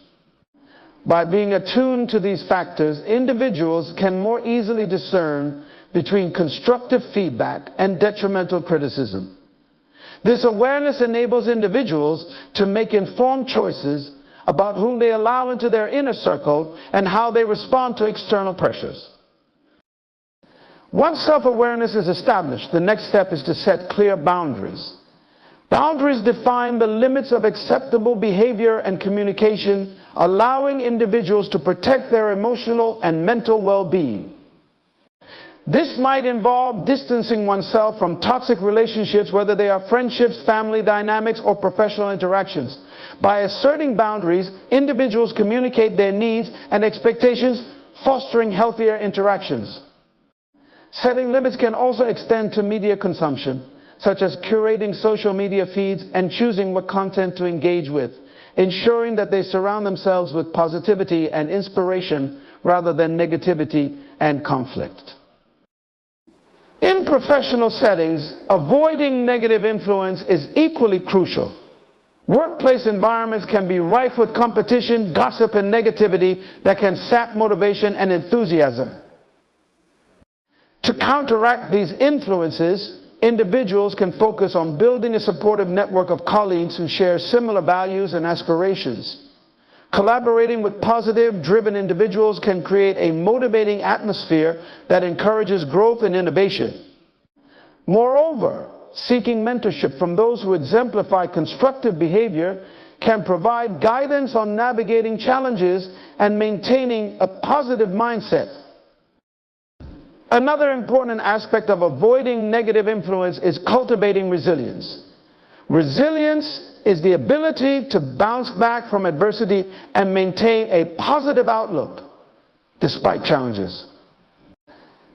By being attuned to these factors, individuals can more easily discern between constructive feedback and detrimental criticism. This awareness enables individuals to make informed choices about whom they allow into their inner circle and how they respond to external pressures. Once self-awareness is established, the next step is to set clear boundaries. Boundaries define the limits of acceptable behavior and communication, allowing individuals to protect their emotional and mental well-being. This might involve distancing oneself from toxic relationships, whether they are friendships, family dynamics, or professional interactions. By asserting boundaries, individuals communicate their needs and expectations, fostering healthier interactions. Setting limits can also extend to media consumption, such as curating social media feeds and choosing what content to engage with, ensuring that they surround themselves with positivity and inspiration rather than negativity and conflict. In professional settings, avoiding negative influence is equally crucial. Workplace environments can be rife with competition, gossip, and negativity that can sap motivation and enthusiasm. To counteract these influences, individuals can focus on building a supportive network of colleagues who share similar values and aspirations. Collaborating with positive, driven individuals can create a motivating atmosphere that encourages growth and innovation. Moreover, seeking mentorship from those who exemplify constructive behavior can provide guidance on navigating challenges and maintaining a positive mindset. Another important aspect of avoiding negative influence is cultivating resilience. Resilience is the ability to bounce back from adversity and maintain a positive outlook despite challenges.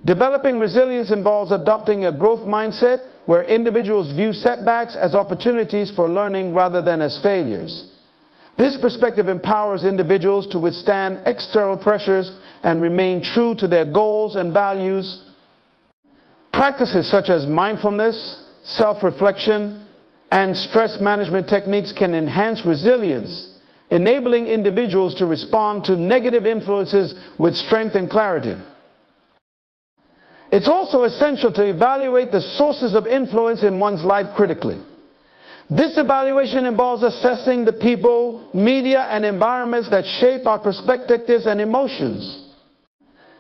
Developing resilience involves adopting a growth mindset where individuals view setbacks as opportunities for learning rather than as failures. This perspective empowers individuals to withstand external pressures and remain true to their goals and values. Practices such as mindfulness, self-reflection, and stress management techniques can enhance resilience, enabling individuals to respond to negative influences with strength and clarity. It's also essential to evaluate the sources of influence in one's life critically. This evaluation involves assessing the people, media, and environments that shape our perspectives and emotions.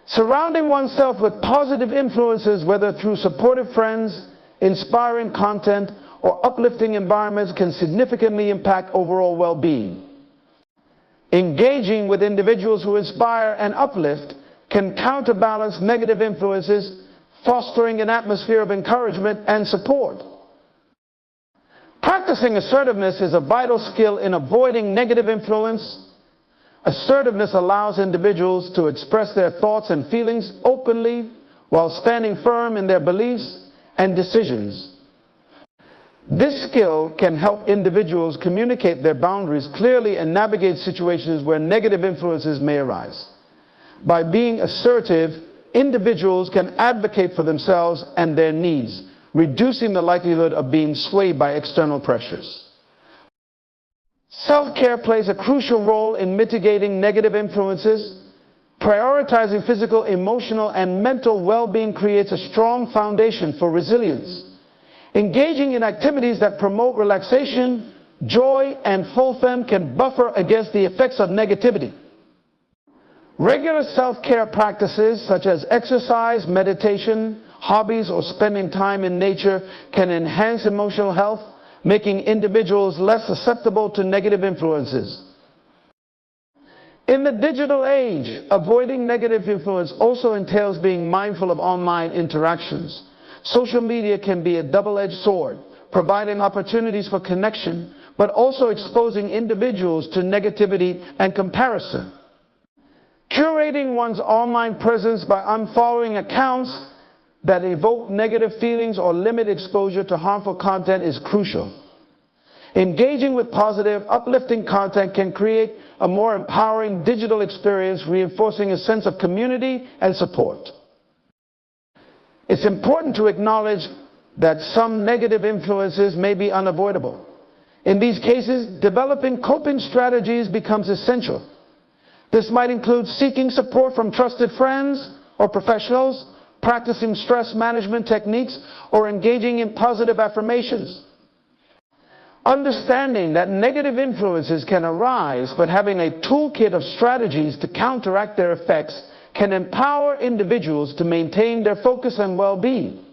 Surrounding oneself with positive influences, whether through supportive friends, inspiring content, or uplifting environments, can significantly impact overall well-being. Engaging with individuals who inspire and uplift can counterbalance negative influences, fostering an atmosphere of encouragement and support. Practicing assertiveness is a vital skill in avoiding negative influence. Assertiveness allows individuals to express their thoughts and feelings openly while standing firm in their beliefs and decisions. This skill can help individuals communicate their boundaries clearly and navigate situations where negative influences may arise. By being assertive, individuals can advocate for themselves and their needs, reducing the likelihood of being swayed by external pressures. Self-care plays a crucial role in mitigating negative influences. Prioritizing physical, emotional, and mental well-being creates a strong foundation for resilience. Engaging in activities that promote relaxation, joy, and fulfillment can buffer against the effects of negativity. Regular self-care practices such as exercise, meditation, hobbies, or spending time in nature can enhance emotional health, making individuals less susceptible to negative influences. In the digital age, avoiding negative influence also entails being mindful of online interactions. social media can be a double-edged sword, providing opportunities for connection, but also exposing individuals to negativity and comparison. Curating one's online presence by unfollowing accounts that evoke negative feelings or limit exposure to harmful content is crucial. Engaging with positive, uplifting content can create a more empowering digital experience, reinforcing a sense of community and support. It's important to acknowledge that some negative influences may be unavoidable. In these cases, developing coping strategies becomes essential. This might include seeking support from trusted friends or professionals, practicing stress management techniques, or engaging in positive affirmations. Understanding that negative influences can arise, but having a toolkit of strategies to counteract their effects can empower individuals to maintain their focus and well-being.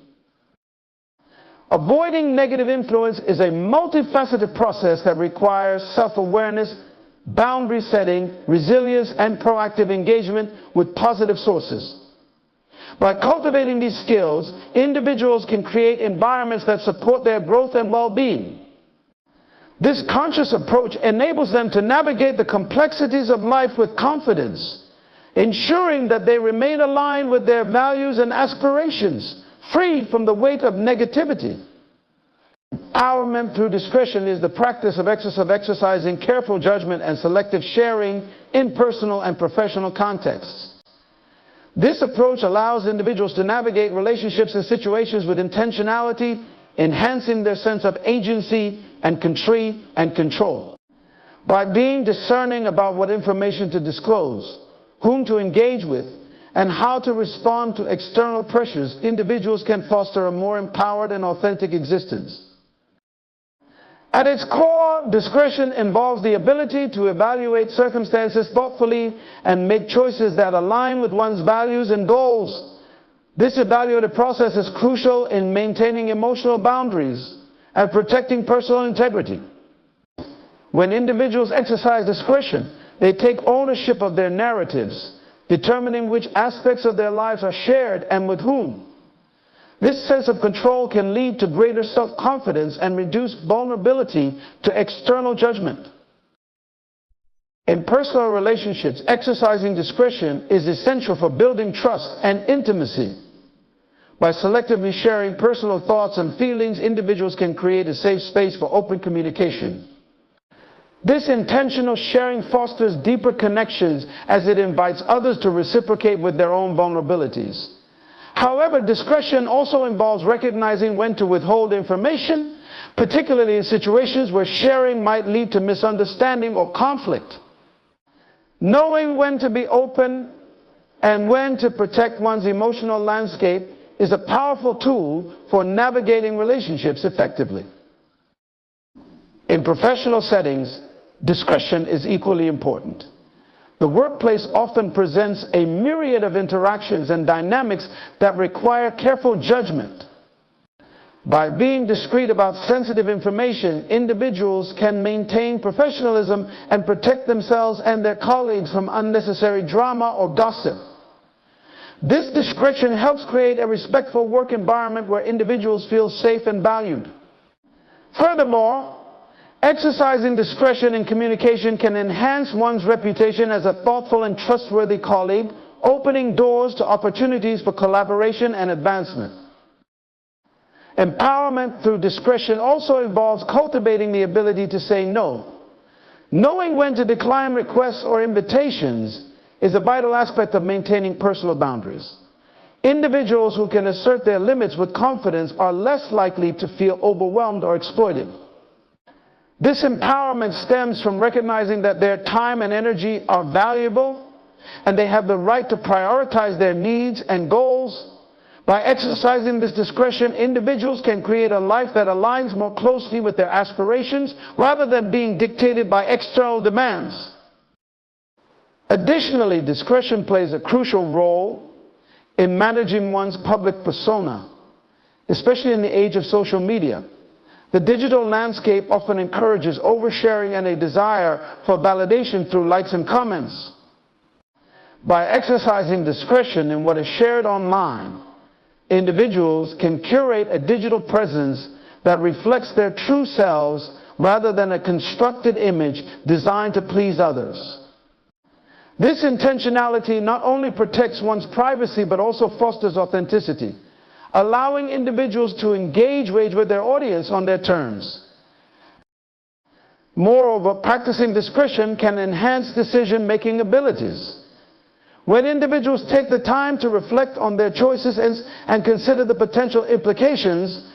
Avoiding negative influence is a multifaceted process that requires self-awareness, boundary setting, resilience, and proactive engagement with positive sources. By cultivating these skills, individuals can create environments that support their growth and well-being. This conscious approach enables them to navigate the complexities of life with confidence, ensuring that they remain aligned with their values and aspirations, free from the weight of negativity. Empowerment through discretion is the practice of exercising careful judgment and selective sharing in personal and professional contexts. This approach allows individuals to navigate relationships and situations with intentionality, enhancing their sense of agency and control. By being discerning about what information to disclose, whom to engage with, and how to respond to external pressures, individuals can foster a more empowered and authentic existence. At its core, discretion involves the ability to evaluate circumstances thoughtfully and make choices that align with one's values and goals. This evaluative process is crucial in maintaining emotional boundaries and protecting personal integrity. When individuals exercise discretion, they take ownership of their narratives, determining which aspects of their lives are shared and with whom. This sense of control can lead to greater self-confidence and reduce vulnerability to external judgment. In personal relationships, exercising discretion is essential for building trust and intimacy. By selectively sharing personal thoughts and feelings, individuals can create a safe space for open communication. This intentional sharing fosters deeper connections as it invites others to reciprocate with their own vulnerabilities. However, discretion also involves recognizing when to withhold information, particularly in situations where sharing might lead to misunderstanding or conflict. Knowing when to be open and when to protect one's emotional landscape is a powerful tool for navigating relationships effectively. In professional settings, discretion is equally important. The workplace often presents a myriad of interactions and dynamics that require careful judgment. By being discreet about sensitive information, individuals can maintain professionalism and protect themselves and their colleagues from unnecessary drama or gossip. This discretion helps create a respectful work environment where individuals feel safe and valued. Furthermore, exercising discretion in communication can enhance one's reputation as a thoughtful and trustworthy colleague, opening doors to opportunities for collaboration and advancement. Empowerment through discretion also involves cultivating the ability to say no. Knowing when to decline requests or invitations is a vital aspect of maintaining personal boundaries. Individuals who can assert their limits with confidence are less likely to feel overwhelmed or exploited. This empowerment stems from recognizing that their time and energy are valuable and they have the right to prioritize their needs and goals. By exercising this discretion, individuals can create a life that aligns more closely with their aspirations rather than being dictated by external demands. Additionally, discretion plays a crucial role in managing one's public persona, especially in the age of social media. The digital landscape often encourages oversharing and a desire for validation through likes and comments. By exercising discretion in what is shared online, Individuals can curate a digital presence that reflects their true selves rather than a constructed image designed to please others. This intentionality not only protects one's privacy but also fosters authenticity, allowing individuals to engage with their audience on their terms. Moreover, practicing discretion can enhance decision-making abilities. When individuals take the time to reflect on their choices and consider the potential implications,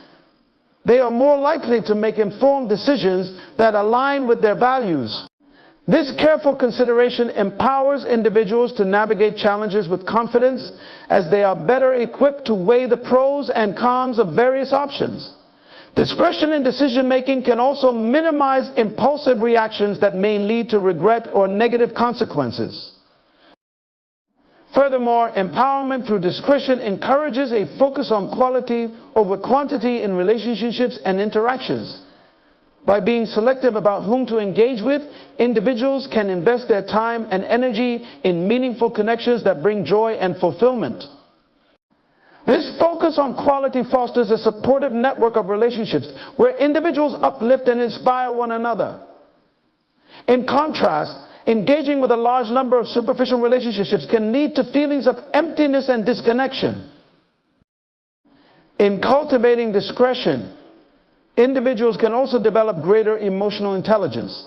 they are more likely to make informed decisions that align with their values. This careful consideration empowers individuals to navigate challenges with confidence, as they are better equipped to weigh the pros and cons of various options. Discretion in decision-making can also minimize impulsive reactions that may lead to regret or negative consequences. Furthermore, empowerment through discretion encourages a focus on quality over quantity in relationships and interactions. By being selective about whom to engage with, individuals can invest their time and energy in meaningful connections that bring joy and fulfillment. This focus on quality fosters a supportive network of relationships where individuals uplift and inspire one another. In contrast, engaging with a large number of superficial relationships can lead to feelings of emptiness and disconnection. In cultivating discretion, individuals can also develop greater emotional intelligence.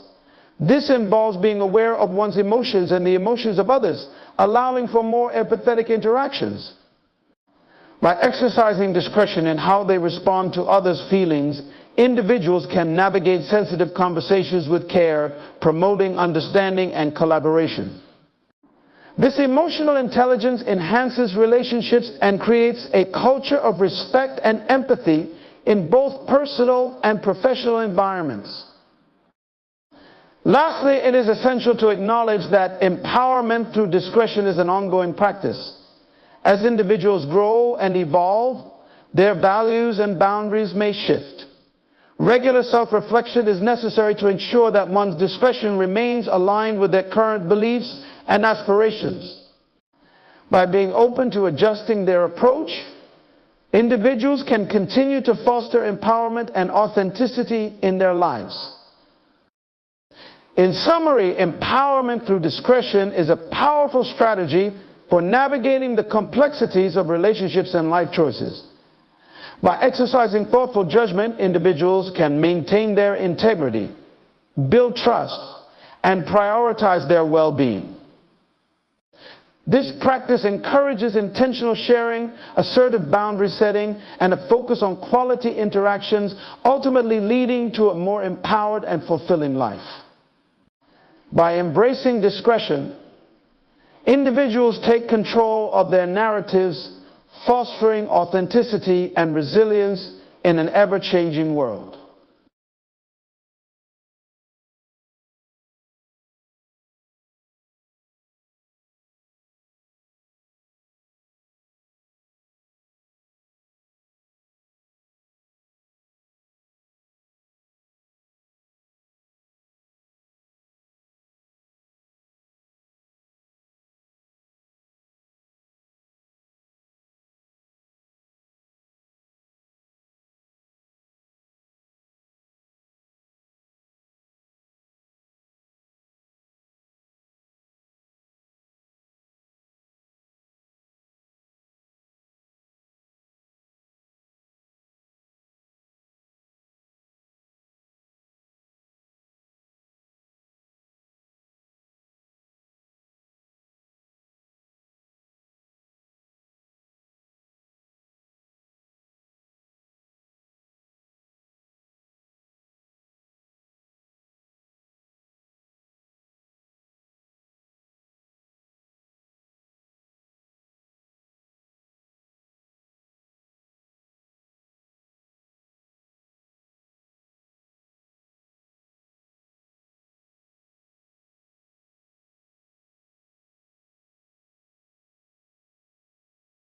This involves being aware of one's emotions and the emotions of others, allowing for more empathetic interactions. By exercising discretion in how they respond to others' feelings, individuals can navigate sensitive conversations with care, promoting understanding and collaboration. This emotional intelligence enhances relationships and creates a culture of respect and empathy in both personal and professional environments. Lastly, it is essential to acknowledge that empowerment through discretion is an ongoing practice. As individuals grow and evolve, their values and boundaries may shift. Regular self-reflection is necessary to ensure that one's discretion remains aligned with their current beliefs and aspirations. By being open to adjusting their approach, individuals can continue to foster empowerment and authenticity in their lives. In summary, empowerment through discretion is a powerful strategy for navigating the complexities of relationships and life choices. By exercising thoughtful judgment, individuals can maintain their integrity, build trust, and prioritize their well-being. This practice encourages intentional sharing, assertive boundary setting, and a focus on quality interactions, ultimately leading to a more empowered and fulfilling life. By embracing discretion, individuals take control of their narratives, fostering authenticity and resilience in an ever-changing world.